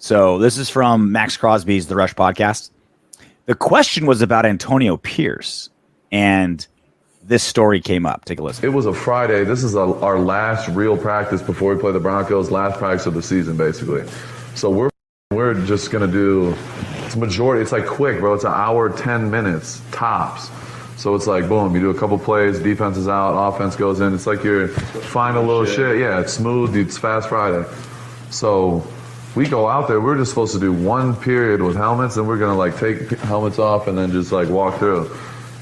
So this is from Maxx Crosby's The Rush podcast. The question was about Antonio Pierce, and this story came up. Take a listen. It was a Friday. This is our last real practice before we play the Broncos, last practice of the season, basically. So we're just going to do, it's majority, it's like quick, bro. It's an hour, 10 minutes, tops. So it's like, boom, you do a couple plays, defense is out, offense goes in. It's like you're finding a little shit. Yeah, it's smooth, it's Fast Friday. So we go out there, we're just supposed to do one period with helmets, and we're going to like take helmets off and then just like walk through.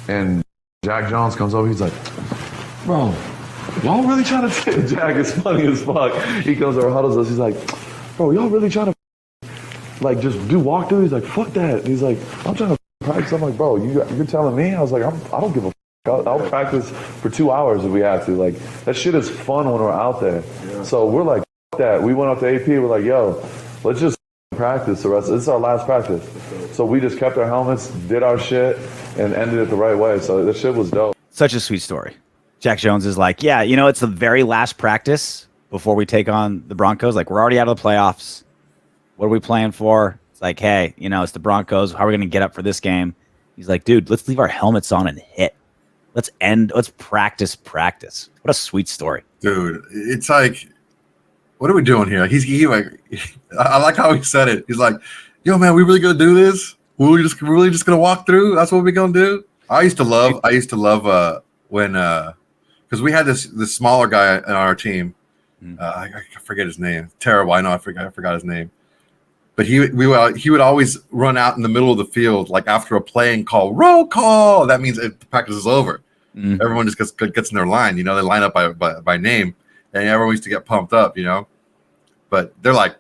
And Jack Jones comes over, he's like, bro, y'all really trying to, Jack is funny as fuck. He comes over, huddles us, he's like, bro, y'all really trying to like just do walkthrough? He's like, fuck that. And he's like, I'm trying to practice. I'm like, bro, you're telling me? I was like, I don't give a fuck. I'll practice for 2 hours if we have to. Like, that shit is fun when we're out there. Yeah. So we're like, fuck that. We went up to AP, we're like, yo, let's just practice the rest. This is our last practice. So we just kept our helmets, did our shit, and ended it the right way. So the shit was dope. Such a sweet story. Jack Jones is like, yeah, you know, it's the very last practice before we take on the Broncos. Like, we're already out of the playoffs. What are we playing for? It's like, hey, you know, it's the Broncos. How are we going to get up for this game? He's like, dude, let's leave our helmets on and hit. Let's practice. What a sweet story. Dude, it's like, what are we doing here? I like how he said it. He's like, yo, man, we really going to do this? We're really just going to walk through? That's what we're going to do? I used to love when, because we had this smaller guy on our team. I forget his name. Terrible. I know I forgot his name. But he would always run out in the middle of the field, like after a play and call, roll call. That means the practice is over. Mm-hmm. Everyone just gets in their line. You know, they line up by name, and everyone used to get pumped up, you know. But they're like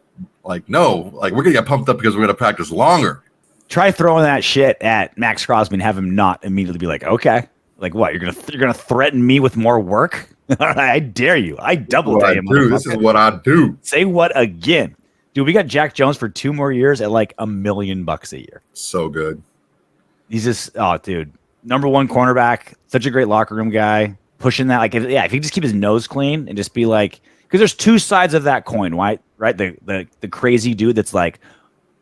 no, like we're going to get pumped up because we're going to practice longer. Try throwing that shit at Maxx Crosby and have him not immediately be like, okay. Like what? You're gonna threaten me with more work? I dare you. I double dare you. This is what I do. Say what again? Dude, we got Jack Jones for 2 more years at like $1 million a year. So good. He's just, dude, number one cornerback, such a great locker room guy, pushing that. Like, if he just keep his nose clean and just be like, because there's two sides of that coin, right? The crazy dude that's like,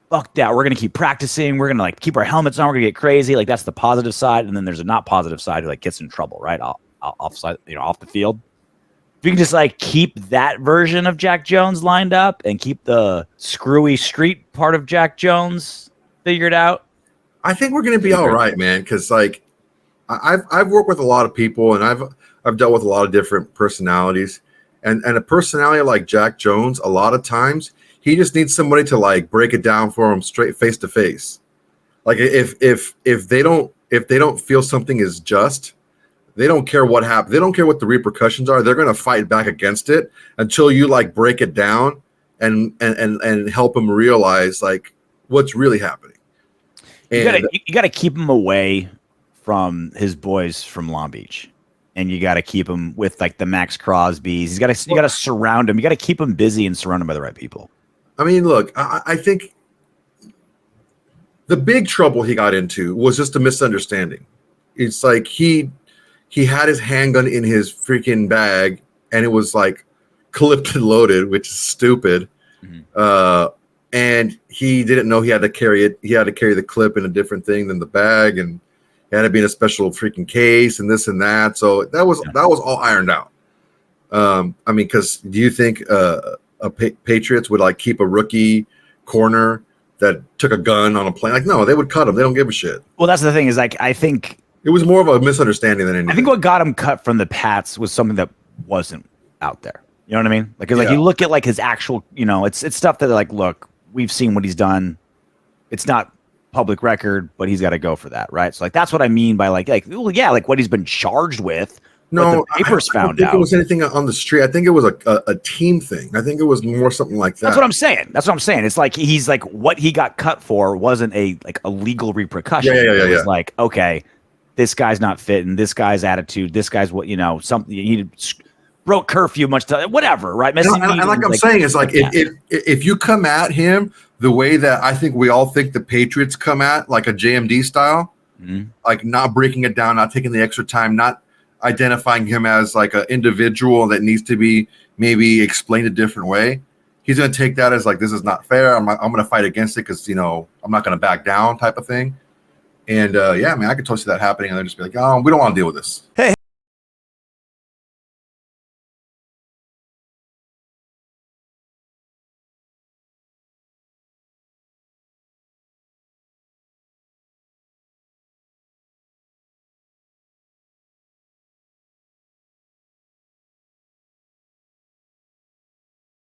fuck that, we're gonna keep practicing, we're gonna like keep our helmets on, we're gonna get crazy. Like that's the positive side, and then there's a not positive side who like gets in trouble, right? Off the field. If you can just like keep that version of Jack Jones lined up and keep the screwy street part of Jack Jones figured out, I think we're going to be all right, man. Because like I've worked with a lot of people, and I've dealt with a lot of different personalities, and a personality like Jack Jones, a lot of times he just needs somebody to like break it down for him straight face to face. Like if they don't feel something is just, they don't care what happened. They don't care what the repercussions are. They're going to fight back against it until you like break it down and help them realize like what's really happening. And you got to keep him away from his boys from Long Beach, and you got to keep him with like the Maxx Crosbys. You got to surround him. You got to keep him busy and surround him by the right people. I mean, look, I think the big trouble he got into was just a misunderstanding. It's like he had his handgun in his freaking bag, and it was like clipped and loaded, which is stupid. Mm-hmm. And he didn't know he had to carry it. He had to carry the clip in a different thing than the bag, and it had to be in a special freaking case and this and that. So that was all ironed out. I mean, because do you think Patriots would like keep a rookie corner that took a gun on a plane? Like, no, they would cut him. They don't give a shit. Well, that's the thing is like I think. It was more of a misunderstanding than anything. I think what got him cut from the Pats was something that wasn't out there. You know what I mean? Like, like you look at like his actual, you know, it's stuff that like, look, we've seen what he's done. It's not public record, but he's got to go for that, right? So like that's what I mean by like well, yeah, like what he's been charged with. No, the papers I don't think it was anything on the street. I think it was a team thing. I think it was more something like that. That's what I'm saying. It's like he's like what he got cut for wasn't a legal repercussion. Yeah. It was like, okay, this guy's not fit, and this guy's attitude, this guy's what, you know, something he broke curfew much time, whatever, right? And like I'm saying, it's like if you come at him the way that I think we all think the Patriots come at, like a JMD style, mm-hmm. like not breaking it down, not taking the extra time, not identifying him as like an individual that needs to be maybe explained a different way, he's going to take that as like, this is not fair. I'm going to fight against it because, I'm not going to back down type of thing. And yeah, man, I could totally see that happening and then just be like, oh, we don't want to deal with this. Hey,